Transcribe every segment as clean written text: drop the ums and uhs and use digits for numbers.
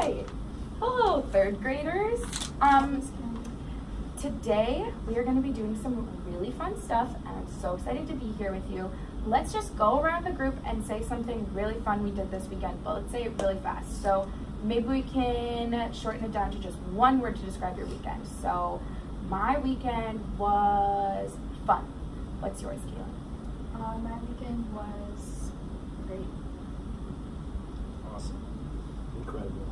right. Hello, third graders. Today we are going to be doing some really fun stuff, and I'm so excited to be here with you. Let's just go around the group and say something really fun we did this weekend, but let's say it really fast. So maybe we can shorten it down to just one word to describe your weekend. So my weekend was fun. What's yours, Keelan? My weekend was great. Awesome. Incredible.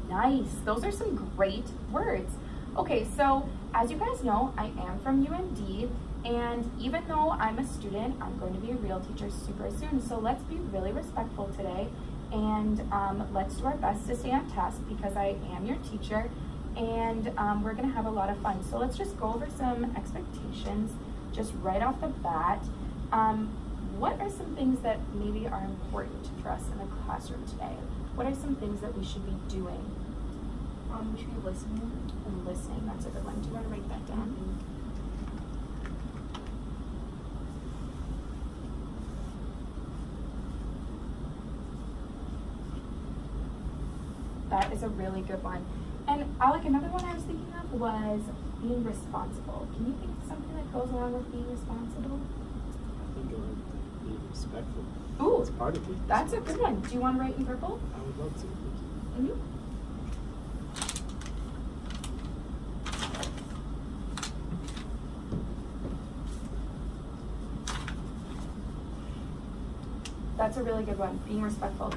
Nice. Those are some great words. Okay, so as you guys know, I am from UND, and even though I'm a student, I'm going to be a real teacher super soon. So let's be really respectful today, and let's do our best to stay on task because I am your teacher, and we're going to have a lot of fun. So let's just go over some expectations just right off the bat. What are some things that maybe are important for us in the classroom today? What are some things that we should be doing? We should be listening. And listening, that's a good one. Do you want to write that down? That is a really good one. And Alec, another one I was thinking of was being responsible. Can you think of something that goes along with being responsible? I think it would be respectful. Ooh, It's part of it. that's a good one. Do you want to write in purple? I would love to. Mm-hmm. That's a really good one, being respectful.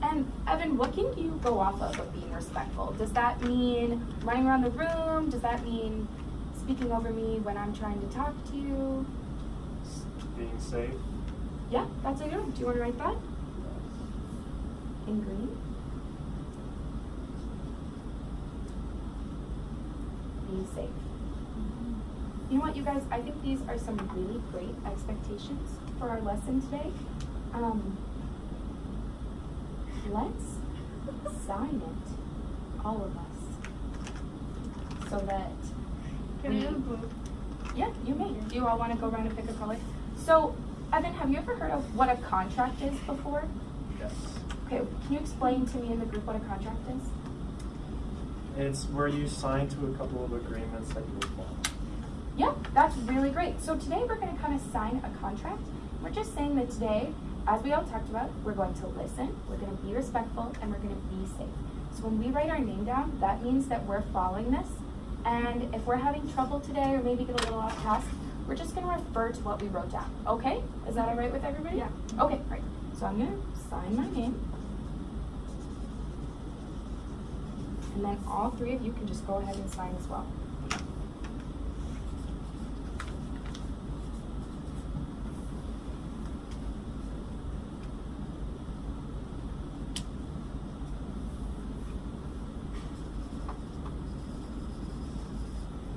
And Evan, what can you go off of being respectful? Does that mean running around the room? Does that mean speaking over me when I'm trying to talk to you? Being safe. Yeah, that's a good one. Do you want to write that? In green? Being safe. You know what, you guys? I think these are some really great expectations for our lesson today. Let's sign it, all of us, so that Can I have blue? yeah, you may. Do you all want to go around and pick a color? So, Evan, have you ever heard of what a contract is before? Yes. Okay, can you explain to me in the group what a contract is? It's where you sign to a couple of agreements that you will follow. Yeah, that's really great. So today we're going to kind of sign a contract. We're just saying that today, as we all talked about, we're going to listen, we're going to be respectful, and we're going to be safe. So when we write our name down, that means that we're following this. And if we're having trouble today or maybe get a little off task, we're just going to refer to what we wrote down. Okay? Is that all right with everybody? Yeah. Okay, great. So I'm going to sign my name. And then all three of you can just go ahead and sign as well.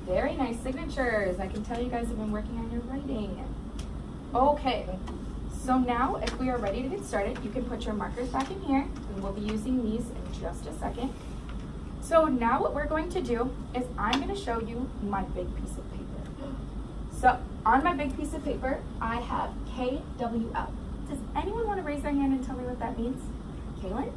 Very nice signatures. I can tell you guys have been working on your writing. Okay, so now if we are ready to get started, you can put your markers back in here, and we'll be using these in just a second. So now what we're going to do is I'm going to show you my big piece of paper. So on my big piece of paper, I have KWL. Does anyone want to raise their hand and tell me what that means? Kaylin?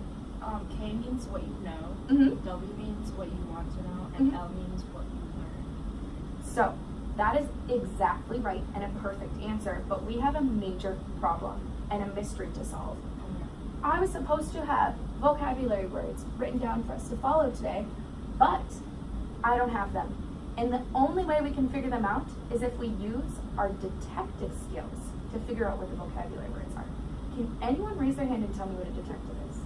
K means what you know. Mm-hmm. W means what you want to know, and Mhm. L means what you learn. So that is exactly right and a perfect answer, but we have a major problem and a mystery to solve. I was supposed to have vocabulary words written down for us to follow today, but I don't have them. And the only way we can figure them out is if we use our detective skills to figure out what the vocabulary words are. Can anyone raise their hand and tell me what a detective is?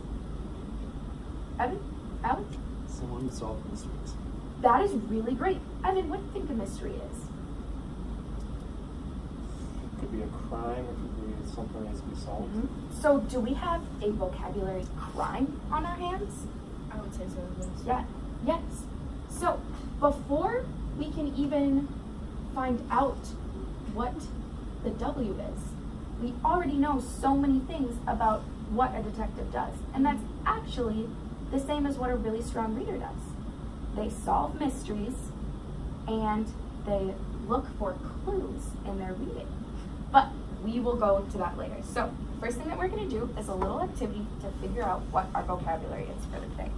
Evan? Alex? Someone who solves mysteries. That is really great. Evan, what do you think a mystery is? It could be a crime, it could be something that has to be solved. So do we have a vocabulary crime on our hands? I would say so. Yes. Yeah. Yes. So before we can even find out what the W is, we already know so many things about what a detective does. And that's actually the same as what a really strong reader does. They solve mysteries and they look for clues in their reading. But we will go to that later. So first thing that we're going to do is a little activity to figure out what our vocabulary is for the day.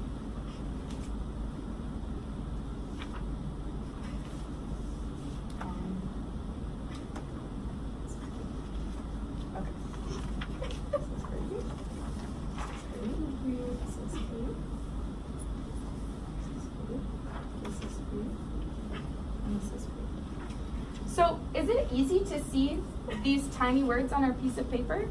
easy to see these tiny words on our piece of paper?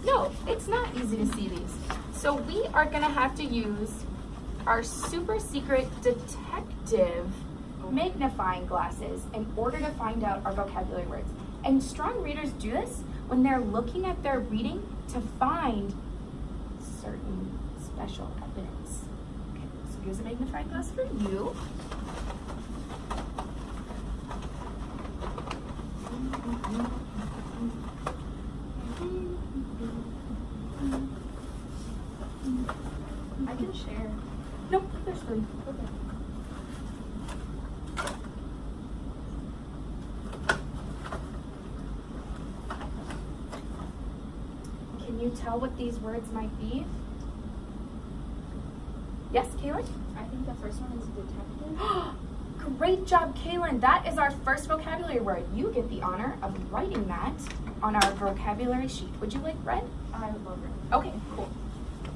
No, it's not easy to see these. So we are gonna have to use our super secret detective magnifying glasses in order to find out our vocabulary words. And strong readers do this when they're looking at their reading to find certain special evidence. Okay, so here's a magnifying glass for you. I can share. Nope, there's three. Okay. Can you tell what these words might be? Yes, Kaylin? I think the first one is detective. Great job, Kaylin. That is our first vocabulary word. You get the honor of writing that on our vocabulary sheet. Would you like red? I would love it. Okay, cool.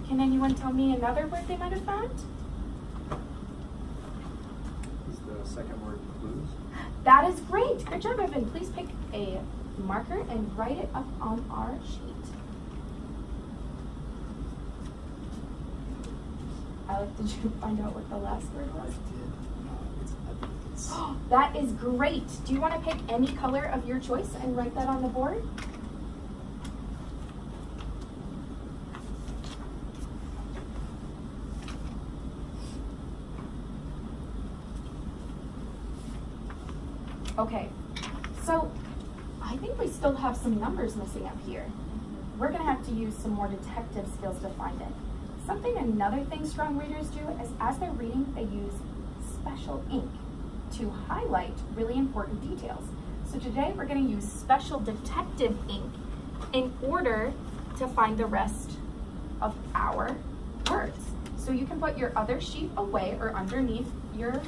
Can anyone tell me another word they might have found? Is the second word clues? That is great. Good job, Evan. Please pick a marker and write it up on our sheet. Alec, did you find out what the last word was? It's evidence. That is great. Do you want to pick any color of your choice and write that on the board? Okay, so I think we still have some numbers missing up here. We're gonna have to use some more detective skills to find it. Another thing strong readers do is as they're reading, they use special ink to highlight really important details. So today we're gonna use special detective ink in order to find the rest of our words. So you can put your other sheet away or underneath your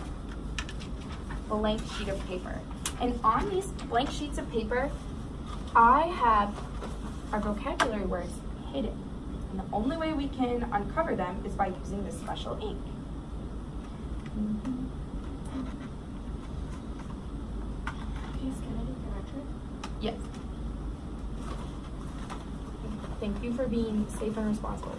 blank sheet of paper. And on these blank sheets of paper, I have our vocabulary words hidden. And the only way we can uncover them is by using this special ink. Please, can I take the retro? Yes. Thank you for being safe and responsible.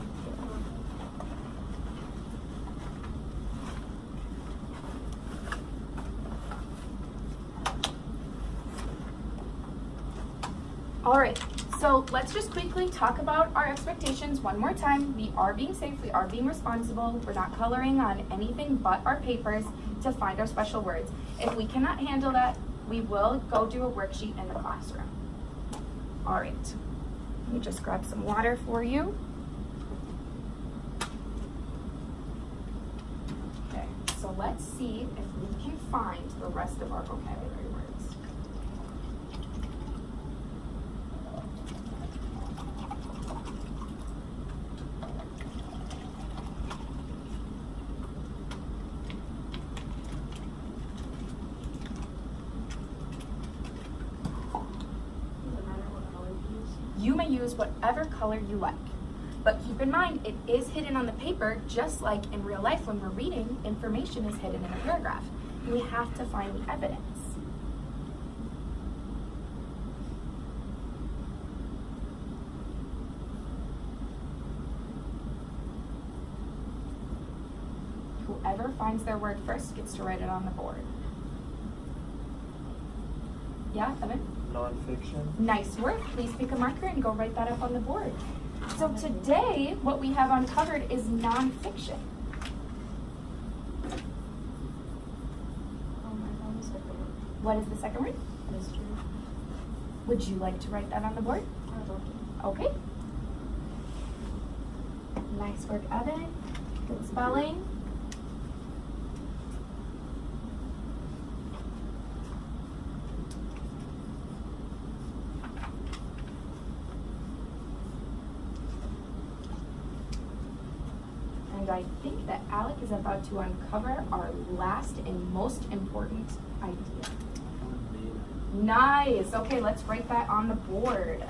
All right, so let's just quickly talk about our expectations one more time. We are being safe, we are being responsible. We're not coloring on anything but our papers to find our special words. If we cannot handle that, we will go do a worksheet in the classroom. All right, let me just grab some water for you. Okay, so let's see if we can find the rest of our vocabulary words. You may use whatever color you like. But keep in mind, it is hidden on the paper, just like in real life when we're reading, information is hidden in a paragraph. We have to find the evidence. Whoever finds their word first gets to write it on the board. Yeah, Evan? Nonfiction. Nice work. Please pick a marker and go write that up on the board. So today, what we have uncovered is nonfiction. I found the second one. What is the second word? Mystery. Would you like to write that on the board? I'd love to. Okay. Nice work, Evan. Good spelling. And I think that Alec is about to uncover our last and most important idea. Nice. Okay, let's write that on the board.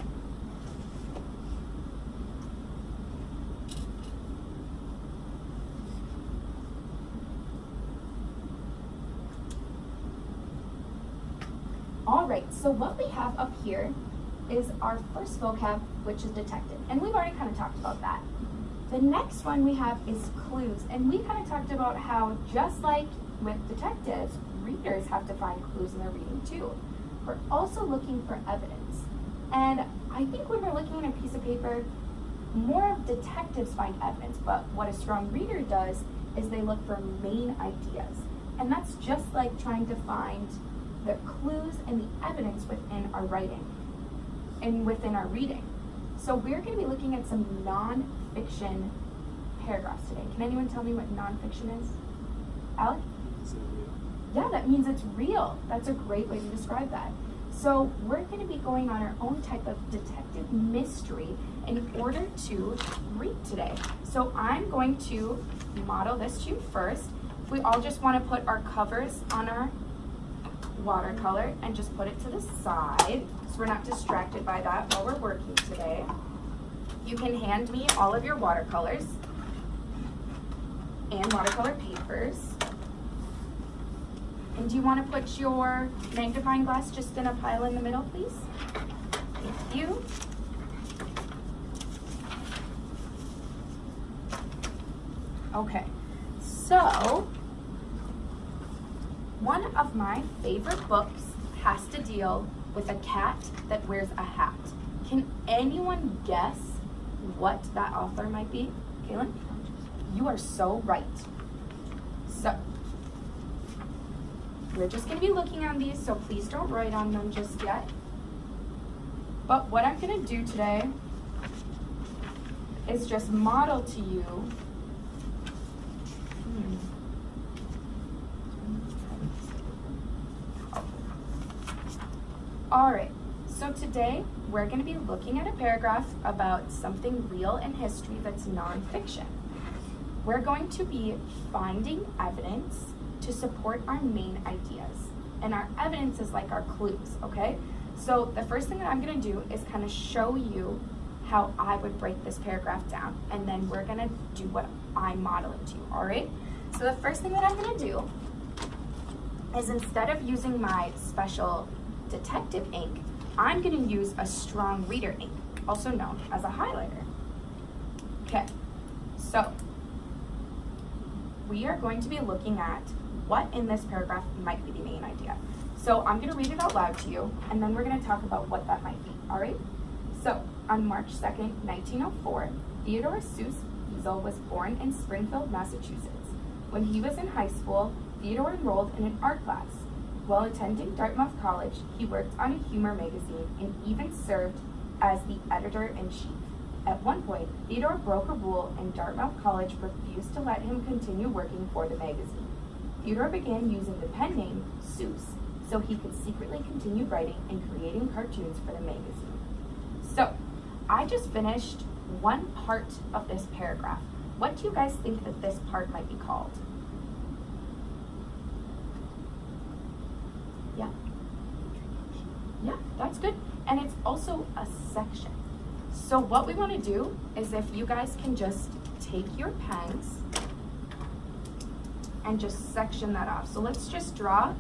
All right, so what we have up here is our first vocab, which is detective. And we've already kind of talked about that. The next one we have is clues. And we kind of talked about how just like with detectives, readers have to find clues in their reading too. We're also looking for evidence. And I think when we're looking at a piece of paper, more of detectives find evidence, but what a strong reader does is they look for main ideas. And that's just like trying to find the clues and the evidence within our writing and within our reading. So we're going to be looking at some non-fiction paragraphs today. Can anyone tell me what non-fiction is? Alec? Yeah, that means it's real. That's a great way to describe that. So we're going to be going on our own type of detective mystery in order to read today. So I'm going to model this to you first. We all just want to put our covers on our watercolor and just put it to the side so we're not distracted by that while we're working today. You can hand me all of your watercolors and watercolor papers. And do you want to put your magnifying glass just in a pile in the middle, please? Thank you. Okay, so one of my favorite books has to deal with a cat that wears a hat. Can anyone guess what that author might be? Kaylin? You are so right. So, we're just going to be looking on these, so please don't write on them just yet. But what I'm going to do today is just model to you All right, so today we're going to be looking at a paragraph about something real in history that's nonfiction. We're going to be finding evidence to support our main ideas. And our evidence is like our clues, okay? So the first thing that I'm going to do is kind of show you how I would break this paragraph down. And then we're going to do what I'm modeling to you, all right? So the first thing that I'm going to do is instead of using my special detective ink, I'm going to use a strong reader ink, also known as a highlighter. Okay, so we are going to be looking at what in this paragraph might be the main idea. So I'm going to read it out loud to you, and then we're going to talk about what that might be, all right? So on March 2nd, 1904, Theodore Seuss Feazell was born in Springfield, Massachusetts. When he was in high school, Theodore enrolled in an art class. While attending Dartmouth College, he worked on a humor magazine and even served as the editor-in-chief. At one point, Theodore broke a rule and Dartmouth College refused to let him continue working for the magazine. Theodore began using the pen name Seuss so he could secretly continue writing and creating cartoons for the magazine. So, I just finished one part of this paragraph. What do you guys think that this part might be called? Yeah. Yeah, that's good. And it's also a section. So what we want to do is if you guys can just take your pens and just section that off. So let's just draw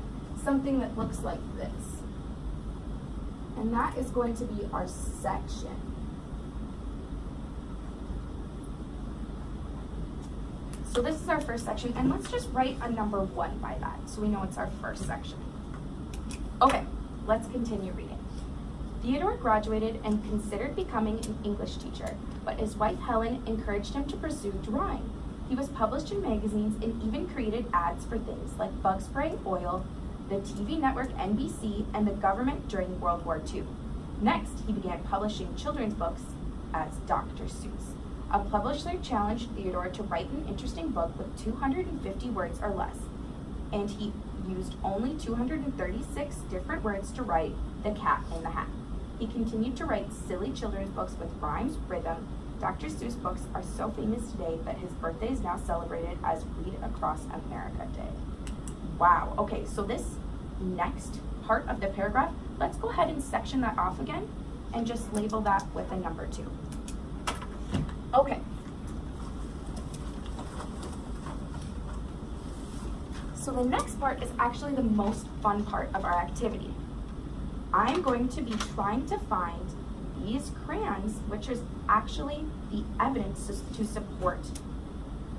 something that looks like this. And that is going to be our section. So this is our first section, and let's just write a number 1 by that so we know it's our first section. Okay, let's continue reading. Theodore graduated and considered becoming an English teacher, but his wife Helen encouraged him to pursue drawing. He was published in magazines and even created ads for things like bug spray oil, the TV network NBC, and the government during World War II. Next, he began publishing children's books as Dr. Seuss. A publisher challenged Theodore to write an interesting book with 250 words or less, and he used only 236 different words to write The Cat in the Hat. He continued to write silly children's books with rhymes, rhythm. Dr. Seuss books are so famous today that his birthday is now celebrated as Read Across America Day. Wow, okay, so this next part of the paragraph, let's go ahead and section that off again and just label that with a number 2. Okay. So the next part is actually the most fun part of our activity. I'm going to be trying to find these crayons, which is actually the evidence to support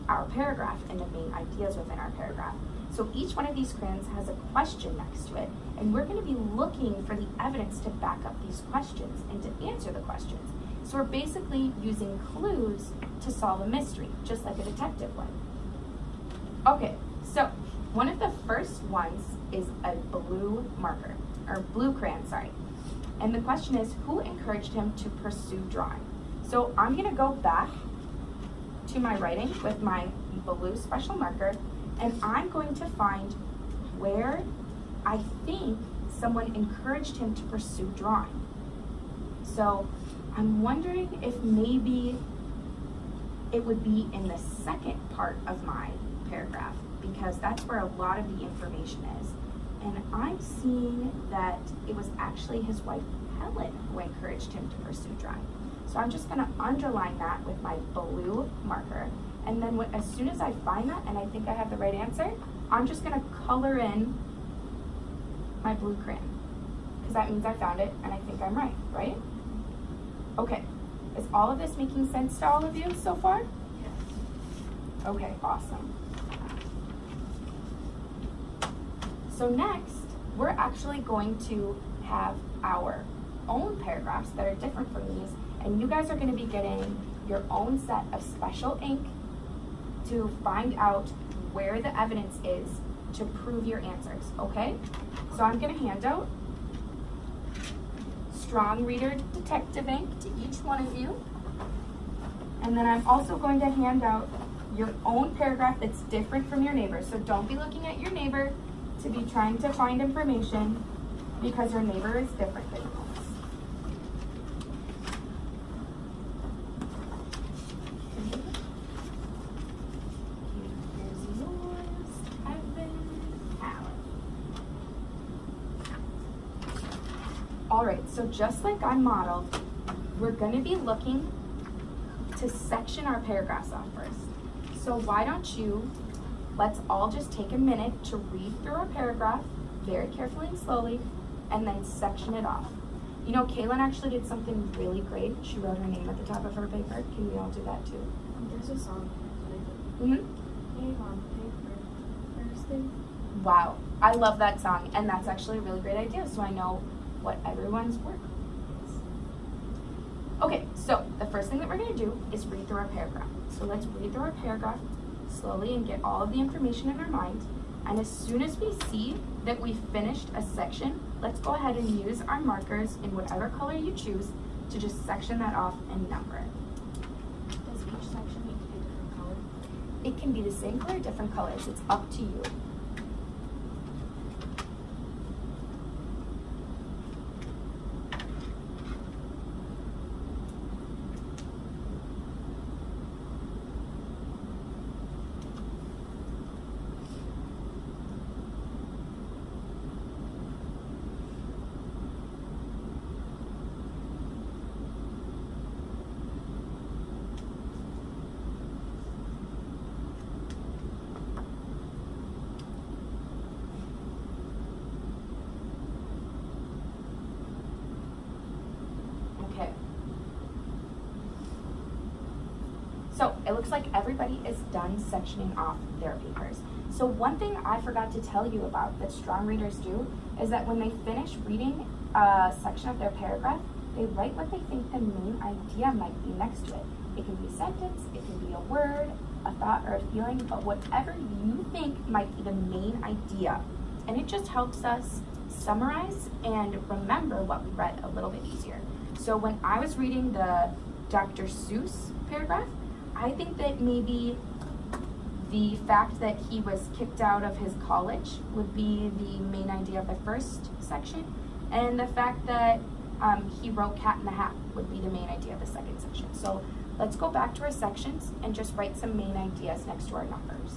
our paragraph and the main ideas within our paragraph. So each one of these crayons has a question next to it, and we're going to be looking for the evidence to back up these questions and to answer the questions. So we're basically using clues to solve a mystery, just like a detective would. Okay, so one of the first ones is a blue marker, or blue crayon, sorry. And the question is, who encouraged him to pursue drawing? So I'm gonna go back to my writing with my blue special marker, and I'm going to find where I think someone encouraged him to pursue drawing. So I'm wondering if maybe it would be in the second part of my paragraph, because that's where a lot of the information is. And I'm seeing that it was actually his wife, Helen, who encouraged him to pursue drawing. So I'm just gonna underline that with my blue marker. And then as soon as I find that and I think I have the right answer, I'm just gonna color in my blue crayon, because that means I found it and I think I'm right, right? Okay, is all of this making sense to all of you so far? Yes. Okay, awesome. So next, we're actually going to have our own paragraphs that are different from these, and you guys are going to be getting your own set of special ink to find out where the evidence is to prove your answers, okay? So I'm going to hand out Strong Reader Detective ink to each one of you. And then I'm also going to hand out your own paragraph that's different from your neighbor. So don't be looking at your neighbor to be trying to find information, because your neighbor is different than yours. Here's yours, Evan, Alan. All right, so just like I modeled, we're going to be looking to section our paragraphs off first. So why don't you, let's all just take a minute to read through our paragraph very carefully and slowly, and then section it off. You know, Kaylin actually did something really great. She wrote her name at the top of her paper. Can we all do that too? There's a song. Mm-hmm. Name on paper, first thing. Wow, I love that song, and that's actually a really great idea, so I know what everyone's work is. Okay, so the first thing that we're going to do is read through our paragraph. So let's read through our paragraph slowly and get all of the information in our mind. And as soon as we see that we've finished a section, let's go ahead and use our markers in whatever color you choose to just section that off and number it. Does each section need to be a different color? It can be the same color, different colors. It's up to you. Okay. So it looks like everybody is done sectioning off their papers. So one thing I forgot to tell you about that strong readers do is that when they finish reading a section of their paragraph, they write what they think the main idea might be next to it. It can be a sentence, it can be a word, a thought, or a feeling, but whatever you think might be the main idea. And it just helps us summarize and remember what we read a little bit easier. So when I was reading the Dr. Seuss paragraph, I think that maybe the fact that he was kicked out of his college would be the main idea of the first section, and the fact that he wrote Cat in the Hat would be the main idea of the second section. So let's go back to our sections and just write some main ideas next to our numbers.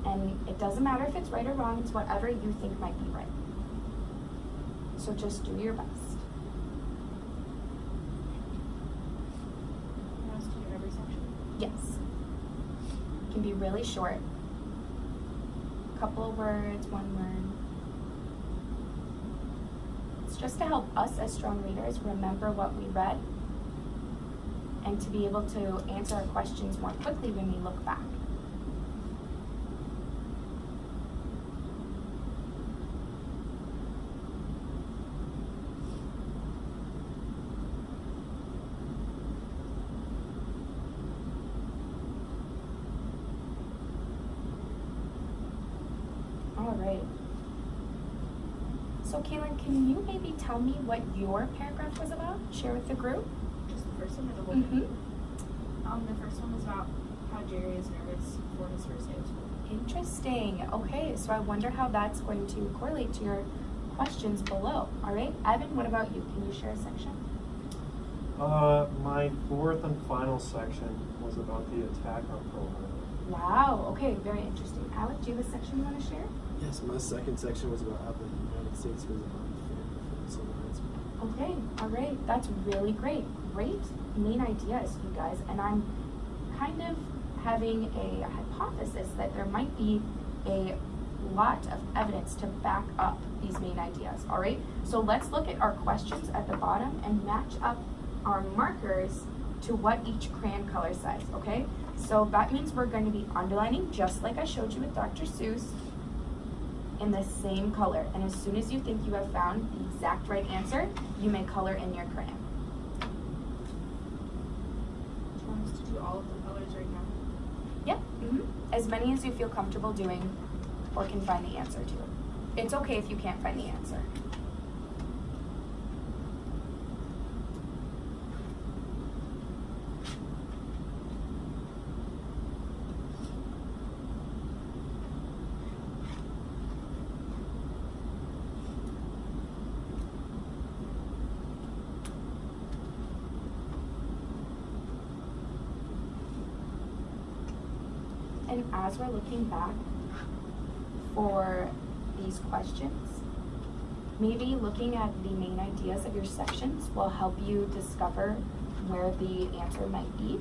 And it doesn't matter if it's right or wrong, it's whatever you think might be right. So just do your best. You want us to do every section? Yes. It can be really short. Couple of words, one word. It's just to help us as strong readers remember what we read and to be able to answer our questions more quickly when we look back. All right. So Kaylin, can you maybe tell me what your paragraph was about? Share with the group. Just the first one or the whole Mm-hmm. thing? The first one was about how Jerry is nervous for his first day of school. Interesting. Okay, so I wonder how that's going to correlate to your questions below. All right, Evan, what about you? Can you share a section? My fourth and final section was about the attack on Pearl Harbor. Wow. Okay, very interesting. Alec, do you have a section you want to share? Yes, my second section was about how the United States was unfair for the civil rights movement. Okay, all right. That's really great. Great main ideas, you guys. And I'm kind of having a hypothesis that there might be a lot of evidence to back up these main ideas, all right? So let's look at our questions at the bottom and match up our markers to what each crayon color says, okay? So that means we're going to be underlining, just like I showed you with Dr. Seuss, in the same color. And as soon as you think you have found the exact right answer, you may color in your crayon. Do you want us to do all of the colors right now? Yep. As many as you feel comfortable doing or can find the answer to. It's okay if you can't find the answer. And as we're looking back for these questions, maybe looking at the main ideas of your sections will help you discover where the answer might be.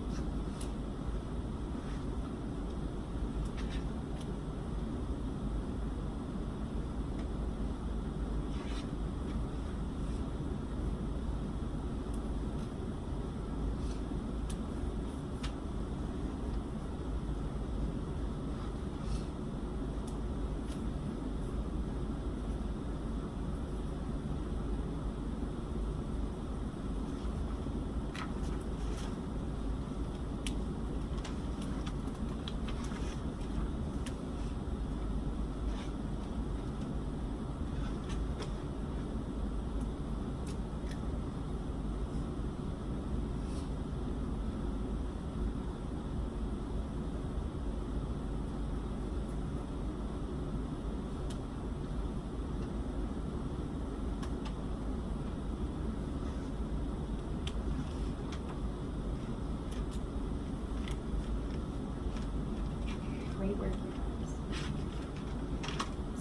Great work, you guys.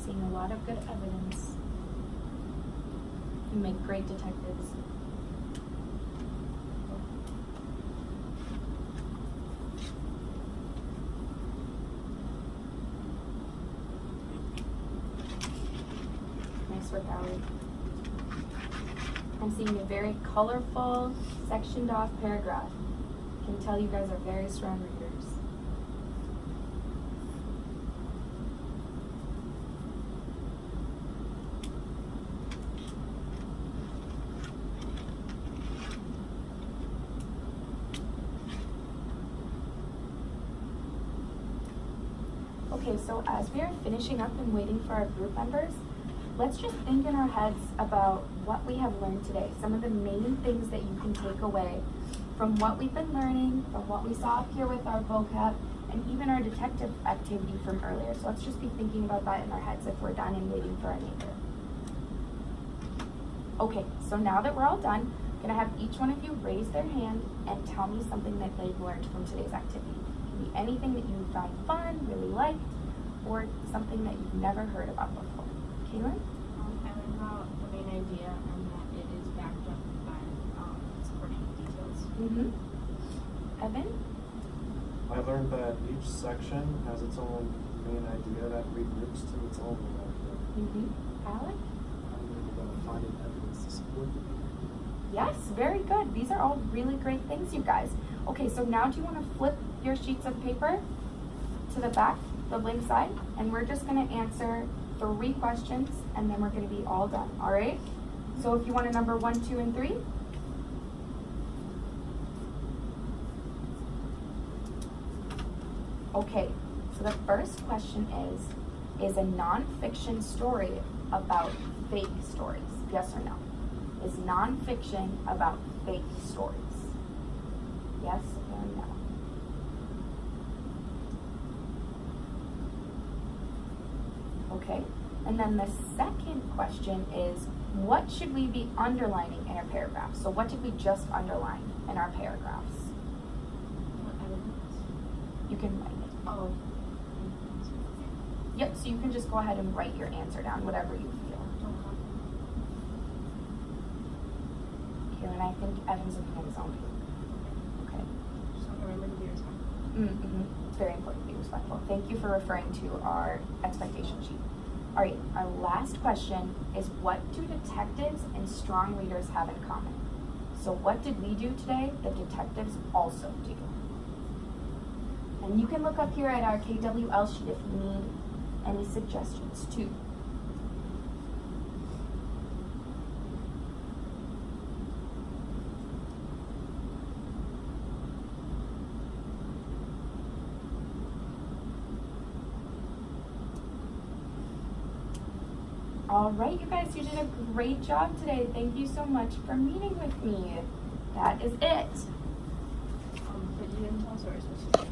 Seeing a lot of good evidence. You make great detectives. Nice work, Allie. I'm seeing a very colorful, sectioned off paragraph. I can tell you guys are very strong readers. Okay, so as we are finishing up and waiting for our group members, let's just think in our heads about what we have learned today. Some of the main things that you can take away from what we've been learning, from what we saw up here with our vocab, and even our detective activity from earlier. So let's just be thinking about that in our heads if we're done and waiting for our neighbor. Okay, so now that we're all done, I'm gonna have each one of you raise their hand and tell me something that they've learned from today's activity. It can be anything that you found fun, really liked, or something that you've never heard about before. Kaylin? I learned about the main idea and that it is backed up by supporting details. Mm-hmm. Evan? I learned that each section has its own main idea that regroups to its own main idea. Mm-hmm. Alec? I learned about finding evidence to support them. Yes, very good. These are all really great things, you guys. Okay, so now do you want to flip your sheets of paper to the back, the blank side, and we're just going to answer 3 questions, and then we're going to be all done, all right? So if you want to number 1, 2, and 3. Okay, so the first question is a nonfiction story about fake stories? Yes or no? Is nonfiction about fake stories? Yes or no? Okay, and then the second question is, what should we be underlining in our paragraph? So what did we just underline in our paragraphs? What evidence? You can write it. Oh. Yep, so you can just go ahead and write your answer down, whatever you feel. Kaylin, I think Evan's looking at his own paper. Okay. Just want to remember to be respectful. Mm-hmm. It's very important to be respectful. Thank you for referring to our expectation sheet. All right, our last question is, what do detectives and strong leaders have in common? So what did we do today that detectives also do? And you can look up here at our KWL sheet if you need any suggestions too. All right, you guys, you did a great job today. Thank you so much for meeting with me. That is it. But you didn't tell us what we're supposed to do.